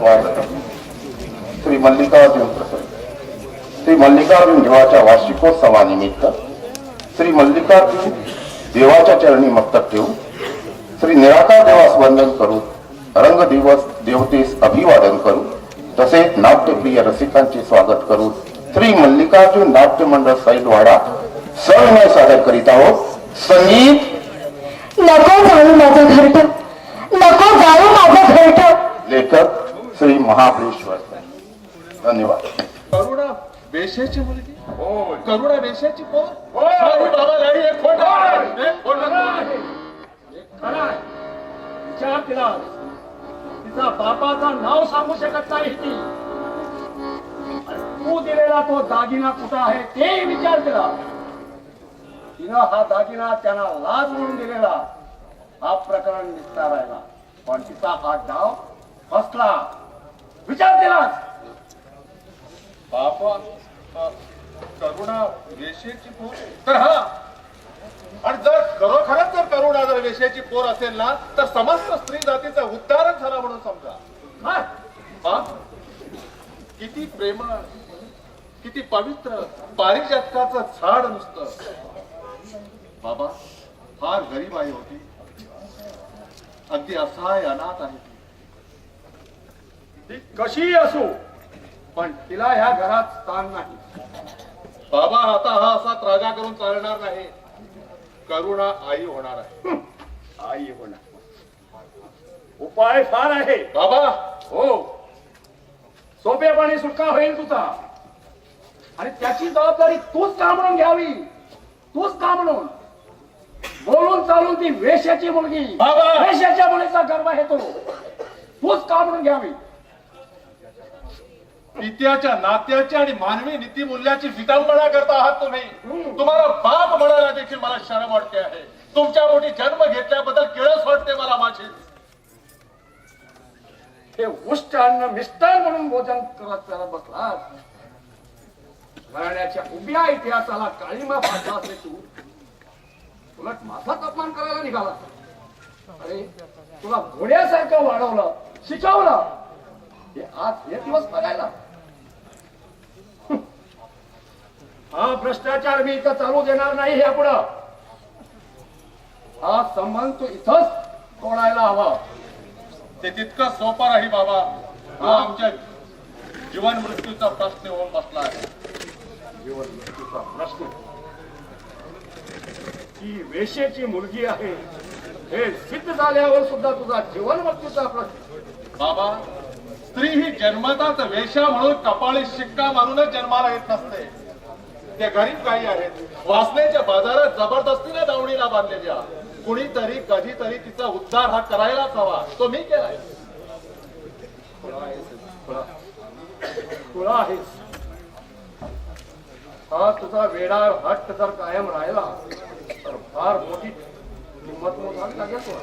स्वागत श्री मल्लिकार्जुन प्रसन्न श्री मल्लिकार्जुन देवाच्या वार्षिकोत्सवानिमित्त श्री मल्लिकार्जुन देवाच्या चरणी मस्तक ठेवून श्री निराकार देवास वंदन करून रंग दिवस देवतेस अभिवादन करू तसेच नाट्यप्रिय रसिकांचे स्वागत करू श्री मल्लिकार्जुन नाट्य मंडळ सैलवाडा सविनय सादर करीत आहोत संगीत नको जाऊ माझं घरट, नको जाऊ माझं घरट. लेखक श्री महाबळेश्वर. धन्यवाद. करुणा वेश्याची मुलगी, करुणा वेश्याची पोर. बाबा नाही, एक खोट आहे. विचार केला, तिचा बापाचं नाव सांगू शकत नाही ती. तू दिलेला तो दागिना कुठं आहे ते विचार केला. तिनं हा दागिना त्यांना लाज म्हणून दिलेला. हा प्रकरण निस्तारायला, पण तिचा हा डाव फसला. विचार केलास? बापा करुणा वेश्याची पोर तर हा, आणि जर खरोखरच जर करुणा जर वेश्याची पोर असेल ना तर समस्त स्त्री जातीचा उद्धारच झाला म्हणून समजा. हा? किती प्रेमळ, किती पवित्र, पारिजातकाचं झाड नुसतं. बाबा फार गरीब आई होती, अगदी असहाय अनाथ आहे ती कशी असो, पण तिला ह्या घरात स्थान नाही. बाबा आता हा असा त्रागा करून चालणार नाही. करुणा आई होणार आहे. आई होणार उपाय फार आहे बाबा. हो, सोप्यापणे सुटका होईल तुझा, आणि त्याची जबाबदारी तूच का म्हणून घ्यावी. तूच का म्हणून बोलून चालून ती वेश्याची मुलगी, बाबा! वेश्याच्या मुलीचा गर्व आहे तो. तूच का म्हणून घ्यावी. पित्याच्या नात्याची आणि मानवी नीतिमूल्याची विटंबना करता आहात तुम्ही. तुम्हाला बाप म्हणायला देखील मला शरम वाटते आहे. तुमच्या पोटी जन्म घेतल्याबद्दल किळस वाटते मला माझी. हे उष्ट अन्न मिष्टान म्हणून भोजन करत बसलास. घराण्याच्या उभ्या इतिहासाला काळीमा फाटला असले तू उलट माझाच अपमान करायला निघाला. अरे तुला घोड्यासारखं वाढवलं, शिकवलं, हे आज हे दिवस बघायला. हा भ्रष्टाचार मी इथं चालू देणार नाही. हे पुढं हा संबंध तू इथंच तोडायला हवा. ते तितकं सोपं नाही बाबा. तो आमच्या जीवन मृत्यूचा प्रश्न होऊन बसला आहे. जीवन मृत्यूचा प्रश्न. ही वेश्येची मुलगी आहे हे सिद्ध झाल्यावर सुद्धा तुझा जीवन मृत्यूचा प्रश्न. बाबा स्त्री ही जन्मताच वेश्या म्हणून कपाळी शिक्का मारूनच जन्माला येत नसते. ते गरीब काही आहेत, वासनेच्या बाजारात जबरदस्तीने दावणीला बांधलेल्या. कुणीतरी कधीतरी तिचा उद्धार हा करायलाच हवा. तो मी केलाय. तुला आहेस. हा तुझा वेडा हट्ट जर कायम राहिला तर फार मोठी किंमत मोजावी लागेल तुला.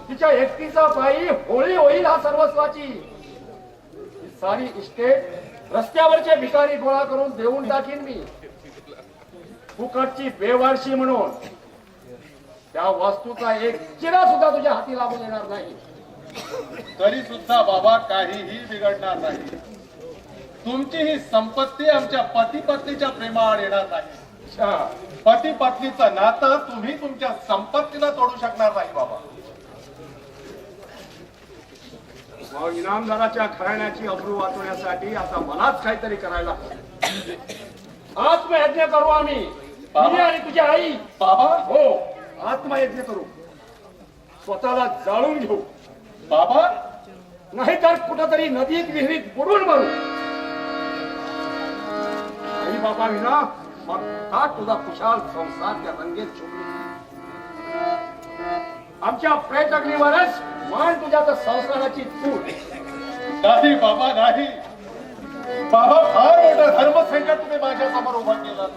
तिच्या एकटीचा पायी होळी होईल हा सर्वस्वाची. ही सारी इस्टेट रस्त्यावरचे भिकारी गोळा करून देऊन टाकीन मी. फुकटची बेवारशी म्हणून त्या वास्तूचा एक चिरा सुद्धा तुझ्या हाती लागू देणार नाही. तरी सुद्धा बाबा काहीही बिघडणार नाही. तुमची ही संपत्ती आमच्या पती पत्नीच्या प्रेमाआड येणार नाही. पती पत्नीचं नातं तुम्ही तुमच्या संपत्तीला तोडू शकणार नाही बाबा. मग इनामदाराच्या घराण्याची अब्रू वाचवण्यासाठी आता मलाच काहीतरी करायला. आत्मयज्ञ करू आम्ही, मी आणि तुझी आई. बाबा. हो, आत्मयज्ञ करू. स्वतःला जाळून घेऊ बाबा. नाहीतर कुठंतरी नदीत विहिरीत बुडून मरू. आई बाबा विना मग का तुझा खुशाल संसार त्या रंगेत झोपले. आमच्या प्रेत अग्नीवरच मान तुझ्या तर संस्काराची तूट. नाही बाबा नाही. बाबा फार मोठं धर्म संकट तुम्ही माझ्या समोर उभा केला.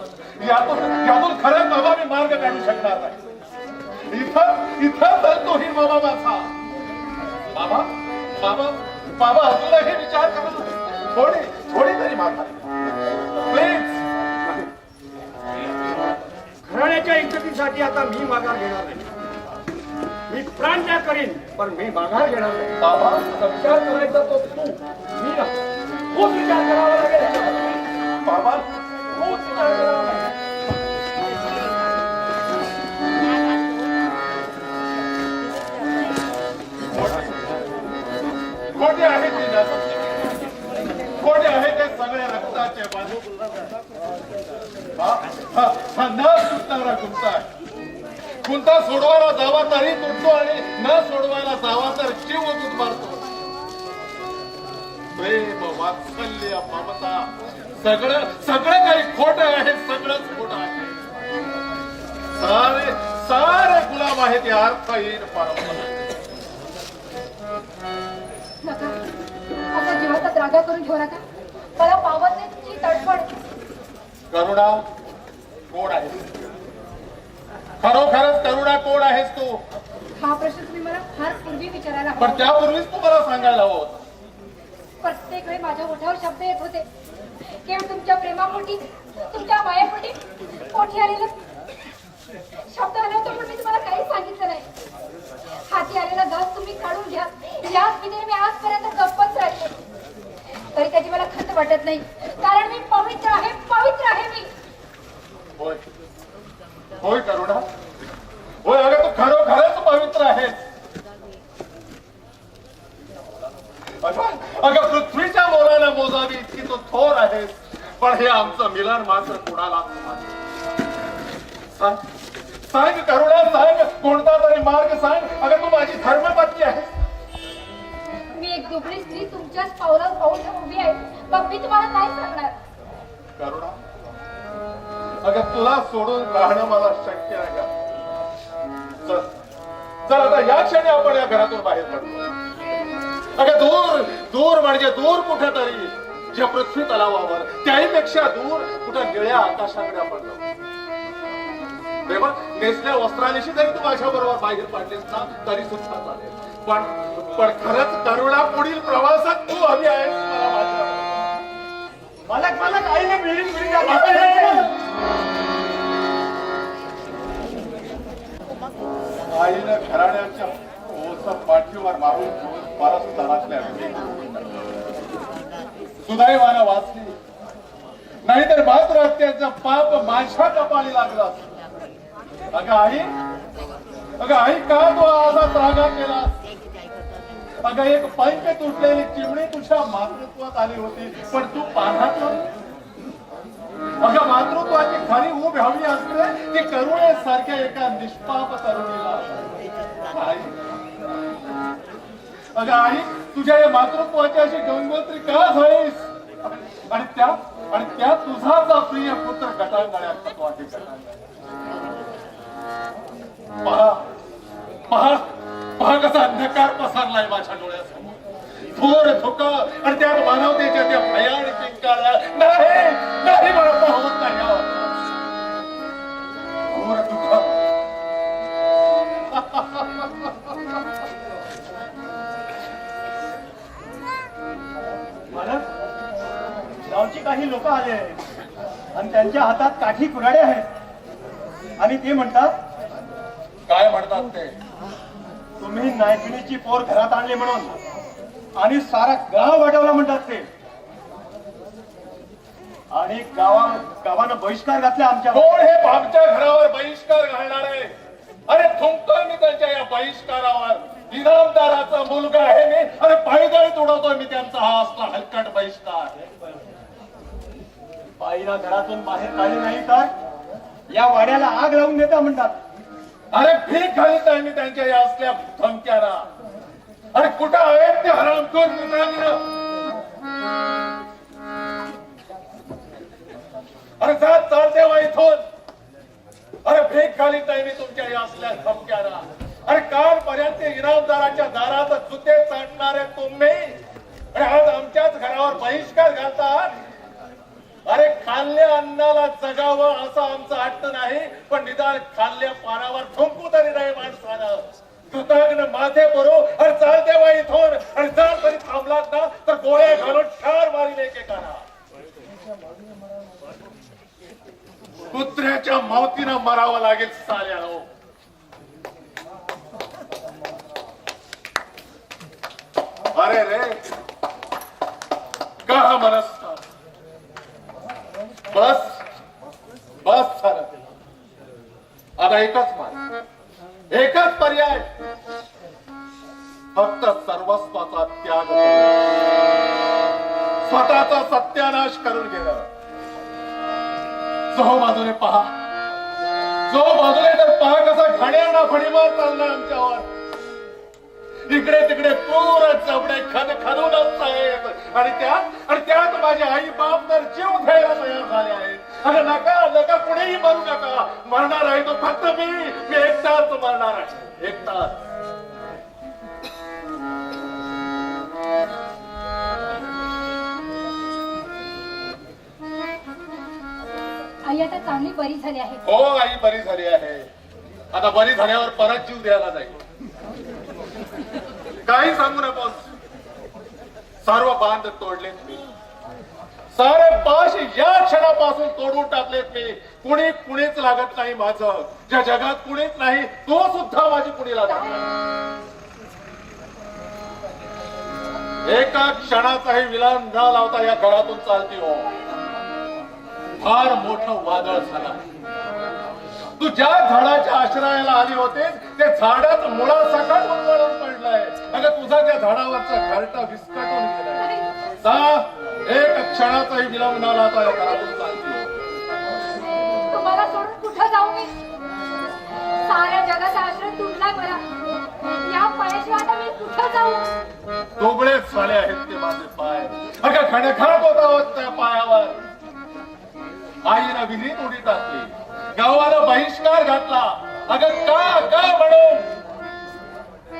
यातून खरंच बाबा मी मार्ग काढू शकणार नाही. इथं चालतोही बाबा माझा. बाबा बाबा बाबा अजूनही विचार करून थोडी तरी मागा प्लीज. घराण्याच्या इज्जतीसाठी आता मी माघार घेणार नाही. मी प्राण करीन पण मी माघार घेणार नाही. बाबा विचार करायचा तो तू मी नाही. तूच विचार करावा लागेल याच्याबद्दल. बाबा तूच विचार करावा लागेल. खोटे आहे ते जास्त. खोटे आहे ते सगळे रक्ताचे बाजू न सुटणारा गुंता आहे. गुंता सोडवायला जावा तरी तुटतो आणि न सोडवायला जावा तर जीव गुंत मारतो. प्रेम वात्सल्य ममता सगळं सगळं काही खोट आहे. सगळंच खोट आहे. सारे सारे गुलाम आहेत या अर्थहीन परंपरा. नका असा जीवाचा त्रागा करून घेऊ नका. मला पावत नाही तुमची तडफड. करुणा कोण आहेस? खरोखरच करुणा कोण आहेस तू? हा प्रश्न तुम्ही मला फार पूर्वी विचारायला पण हवा. त्यापूर्वीच तू मला सांगायला हवं होतं. प्रत्येक वेळी माझ्या ओठावर शब्द येत होते. केवळ तुमच्या प्रेमापोटी तुमच्या मायेपोटी पोटी आलेलं शब्द आले होते पण मी तुम्हाला काही सांगितलं नाही. हाती आलेला घास तुम्ही काढून घ्या याच विधीने मी आजपर्यंत गप्पच राहिले. तरी त्याची मला खंत वाटत नाही कारण मी पवित्र आहे. पवित्र आहे मी. होय होय करुणा होय. अगं तू खरोखरच पवित्र आहेस. अगं पृथ्वीच्या मोलानं मोजावी इतकी तू थोर आहेस. पण हे आमचं मिलन मात्र कुणाला सांग सांग करुणा सांग. कोणता तरी मार्ग सांग. अगं तू माझी धर्मपत्नी आहेस. मी एक दुबळी स्त्री तुमच्याच पावलावर पाऊल ठेवून उभी आहे. मग मी तुम्हाला नाही सांगणार. करुणा अगं तुला सोडून राहणं मला शक्य आहे का? चल चल आता या क्षणी आपण या घरातून बाहेर पडतो. अगं दूर दूर म्हणजे दूर कुठेतरी ज्या पृथ्वी तलावावर त्याही पेक्षा दूर कुठं निळ्या आकाशाकडे आपण जाऊ. तेव्हा नेसल्या वस्त्रांशी जरी तू माझ्या बरोबर बाहेर पडलीस ना तरी सुद्धा चालेल. पण खरंच करुणा पुढील प्रवासात तू हवी आहेस मला माझ्या मालक मालक आईने मिळून आईनं घराण्याच्या ओसर पाठीवर मारून मला सुधारले. सुदैवानं वाचली नाहीतर मात्र हत्याचं पाप माझ्या कपाळी लागलं. अगं आई का तू असा त्रागा केला? अगं एक पंख तुटलेली चिमणी तुझ्या मातृत्वात आली होती पण तू पाण्यात नव्हती. अगं मातृत्वाची खरी ऊब हवी असते ती करुणेसारख्या एका निष्पाप तरुणीला. अगं आई तुझ्या या मातृत्वाची अशी गंगोत्री का झालीस? आणि त्या तुझाचा प्रिय पुत्र गटांगळ्यात तत्वाची गटांगळ्यात पहा कसा अंधकार पसरलाय माझ्या डोळ्यासमोर. थोर धुक आणि त्यात मानवतेच्या त्या भयान चिंकारा नाही मला पाहत नाही. थोर दुःख मालक गावची काही लोक आले आहेत आणि त्यांच्या हातात काठी कुऱ्हाडे आहेत आणि ते म्हणतात काय म्हणतात ते? तुम्ही नायकिनीची पोर घरात आणली म्हणून आणि सारा गाव वाढवला म्हणतात ते. आणि गावानं बहिष्कार घातला आमच्या. कोण हे आमच्या घरावर बहिष्कार घालणार आहे? अरे थुंकतोय मी त्यांच्या या बहिष्कारावर. इनामदाराचा मुलगा आहे मी अरे पायदळीत उडवतोय मी त्यांचा हा असला हलकट बहिष्कार. बाईला घरातून बाहेर काढले नाही तर या वाड्याला आग लावून देता म्हणतात. अरे भीक घालीत आहे मी त्यांच्या या असल्या धमक्याला. अरे कुठं आहेत ते हरामखोर मित्रांनो? अरे जात चालते वा इथून. अरे भीक घालीत आहे मी तुमच्या या असल्या धमक्याला. अरे कालपर्यंत इनामदाराच्या दारात जुते चाटणारे तुम्ही आणि आज आमच्याच घरावर बहिष्कार घालतात. अरे खाल्ल्या अन्नाला जगावं असं आमचं हट्ट नाही पण निदान खाल्ल्या पानावर थुंकू तरी नाही माणसानं. कृतज्ञ माथे बरो अरे चालते वा इथून आणि जर तरी थांबलात ना तर गोळ्या घालून ठार मारील एकेकाला. कुत्र्याच्या मावतीनं मरावं लागेल साल्यानो. अरे रे का हा मनस्ताप बस बस झालं आता एकच मार्ग एकच पर्याय फक्त सर्वस्वाचा त्याग स्वतःचा सत्यानाश करून घेणं जो बाजूने पहा तर पहा कसा घाण्याना फणीवर चाललाय आमच्यावर इकडे तिकडे पूर्ण चबडे खणूनच आहेत आणि त्यात माझे आई बाप तर जीव घ्यायला तयार झाले आहेत अरे नका कुणीही मरू नका मरणार आहे तो फक्त मी एकटाच मरणार आहे एकटाच आई आता चांगली बरी झाली आहे. हो आई बरी झाली आहे आता बरी झाल्यावर परत जीव द्यायला जाईल काही सांगू नकोस सर्व बांध तोडलेत मी सारे पाश या क्षणापासून तोडून टाकलेत मी कुणीच लागत नाही माझं ज्या जगात कुणीच नाही तो सुद्धा माझी कुणी लागत नाही एका क्षणाचाही विलाम न लावता या घरातून चालती हो फार मोठं वादळ झालं तू ज्या झाडाच्या आश्रयाला आली होतीस ते झाडात मुळासकट उन्मळून पडलंय अगं तुझा त्या झाडावरचा घरटा विस्कटून गेलाय एक क्षणाचाही विलंब न लावता या घरातून चालती तुम्हाला सोडून कुठं जाऊ मी साऱ्या जगाचा आश्रय तुटला बरा या पायाशिवाय आता मी कुठं जाऊ दोबळेच झाले आहेत ते माझे पाय अगं खणखण होता होत त्या पायावर आईनं विहिरीत उडी टाकली गावाला बहिष्कार घातला अगं का म्हणून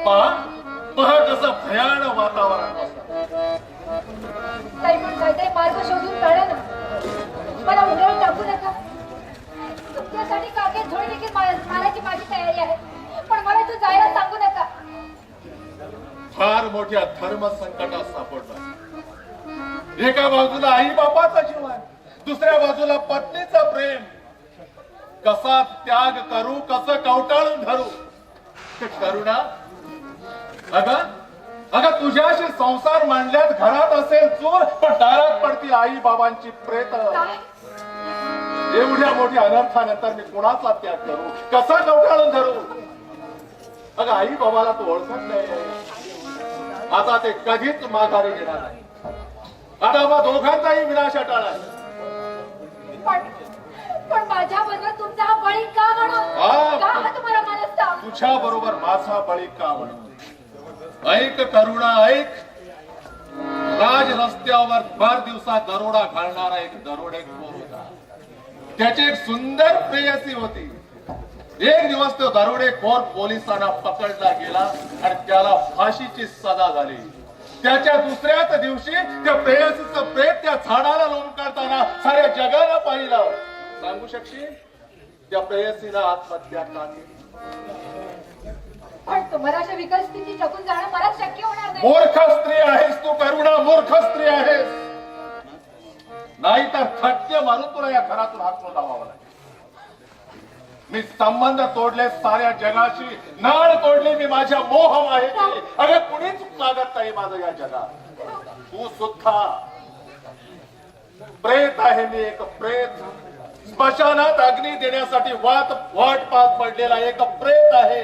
पहा कसं भयान वातावरण ताई पण काहीतरी मार्ग शोधून काढा ना मला उघडून टाकू नका तुमच्यासाठी कागद झोळी देखील मारायची माझी तयारी आहे पण मला तू जायला सांगू नका फार मोठ्या धर्म संकटात सापडला एका बाजूला आई बापाचा जीव आहे दुसऱ्या बाजूला पत्नीचा प्रेम कसा त्याग करू कसं कवटाळून धरू करुणा अगं तुझ्याशी संसार मांडल्यात घरात असेल चूर पण दारात पडतील आई बाबांची प्रेत एवढ्या मोठ्या अनर्थानंतर मी कुणाचा त्याग करू कसा कवटाळून धरू अगं आई बाबाला तू ओळखत नाही आता ते कधीच माघारी घेणार नाही आता मग दोघांचाही विनाश टाळा पण माझ्या बरोबर तुमचा हा बळी का म्हणून का हा तुम्हाला मनस्ताप तुझ्या बरोबर माझा बळी का म्हणून ऐक करुणा ऐक राज रस्त्यावर भर दिवसा दरोडा घालणारा एक दरोडेखोर होता त्याची एक सुंदर प्रेयसी होती एक दिवस तो दरोडेखोर पोलिसांना पकडला गेला आणि त्याला फाशीची सजा झाली त्याच्या दुसऱ्याच दिवशी त्या प्रेयसीचं प्रेत त्या झाडाला लोंब काढताना साऱ्या जगाला पाहिलं सांगू शकशील त्या प्रेयसीनं आत्महत्या का केली पण तुम्हाला अशा विकट स्थिती जगून जाणं मला शक्य होणार नाही मूर्ख स्त्री आहेस तू करुणा मूर्ख स्त्री आहेस नाही तर खटके मारून तुला या घरातून हाकून लावावं लागेल मी संबंध तोडले साऱ्या जगाशी नाळ तोडली मी माझ्या मोह माहिती अगं कुणीच मागत नाही माझं या जगात तू सुद्धा प्रेत आहे मी एक प्रेत स्मशानात अग्नी देण्यासाठी वाट पाहत पडलेला एक प्रेत आहे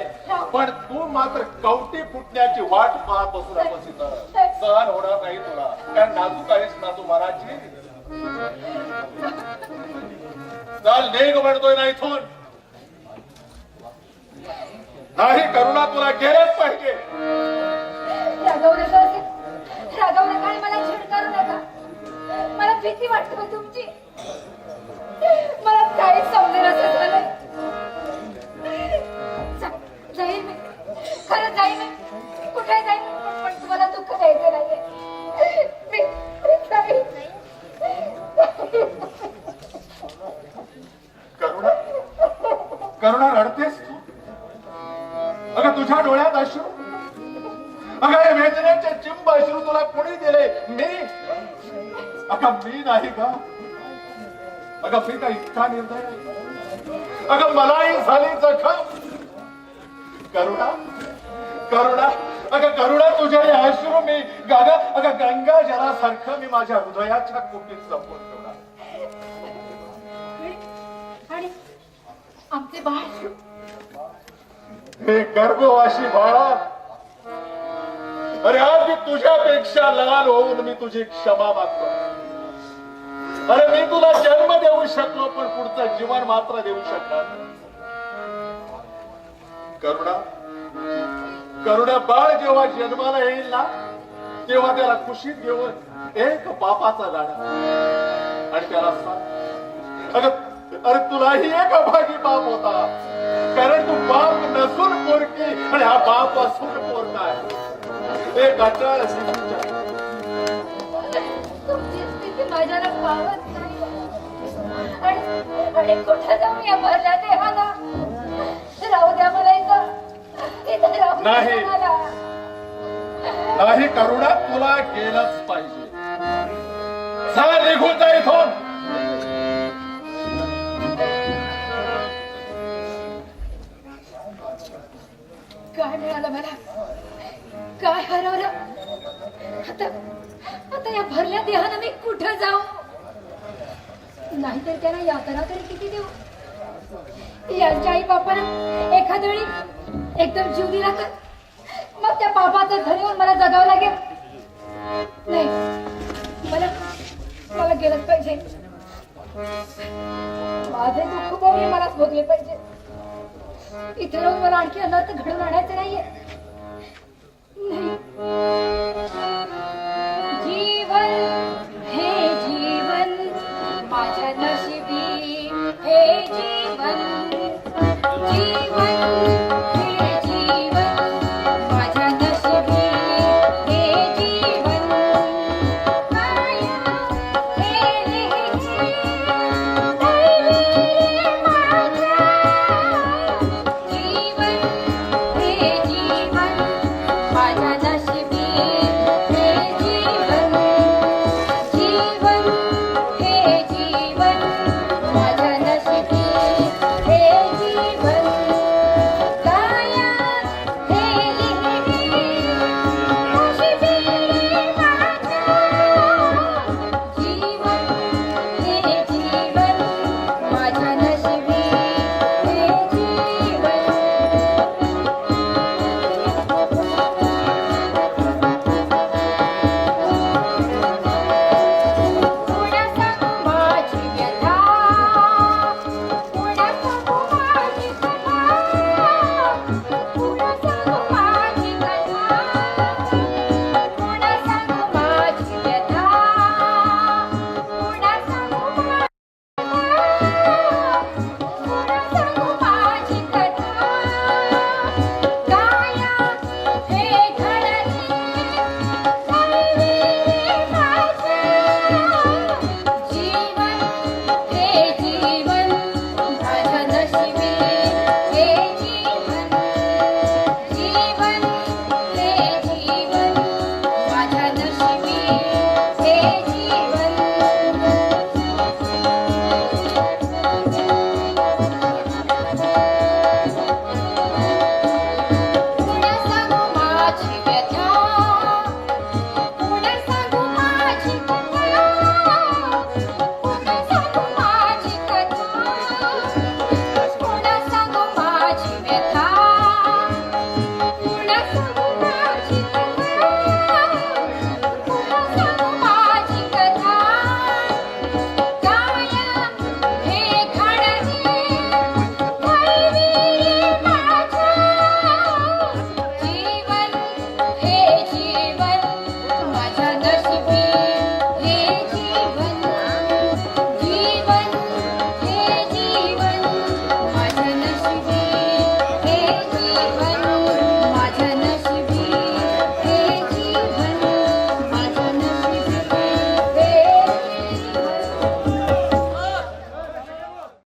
पण तू मात्र कवटी फुटण्याची वाट पाहत बसू नकोस इथं सहन होणार नाही तुला कारण नाजूक आहेस ना तू मनाची चाल नेग म्हणतोय ना इथून नाही करुणा तुला गेलंच पाहिजे रागवू नका आणि मला छेड करू नका मला भीती वाटते तुमची मला काहीच समजेल असं झालं जाईल मी खरं जाईल मी कुठे जाईल पण तुम्हाला दुःख द्यायचं नाहीये मी जाईल करुणा रडतेस तू अगं तुझ्या डोळ्यात अश्रू अगं हे वेदनेचे चिंब अश्रू तुला कोणी दिले मी अगं मी नाही का अगं मी का इतका निर्दय अगं मलाही झाली जखम करुणा अगं करुणा तुझ्या या अश्रू मी अगं गंगा जलासारखं मी माझ्या हृदयाच्या कुटीत जपून ठेवणार. आणि आमचे बाळ हे गर्भवाशी बाळा, अरे आज मी तुझ्यापेक्षा लहान होऊन मी तुझी क्षमा मागतो. अरे मी तुला जन्म देऊ शकलो पण पुढचं जीवन मात्र देऊ शकणार नाही. करुणा बाळ जेव्हा जन्माला येईल ना तेव्हा त्याला कुशीत घेऊन एक बापाचा गाणा आणि त्याला सांग, अरे तुलाही एक अभागी बाप होता, कारण तू बाप नसून पोरकी आणि हा बाप असून पोरका आहे. एक अटळ तुमची स्थिती माझ्याला पावत नाही. आणि कुठं जाऊन या भरल्या देवाला राहू द्या मला इथं राहू द्या नाही. मला. नाही करुणा, तुला गेलंच पाहिजे. जा निघून जा इथून. काय मिळालं मला, काय हरवलं आता. आता या भरल्या देहानं मी कुठं जाऊ. नाहीतर त्यांना यातना तरी किती देऊ. यांच्या आई बापानं एखाद्या वेळी एकदम जीव दिला तर मग त्या बाबाचं घर येऊन मला जगावं लागेल. नाही, मला गेलंच पाहिजे. माझे दुःख बघून मलाच भोगले पाहिजे. इथे राहून मला आणखी अनर्थ घडून आणायचे नाहीये. नाही,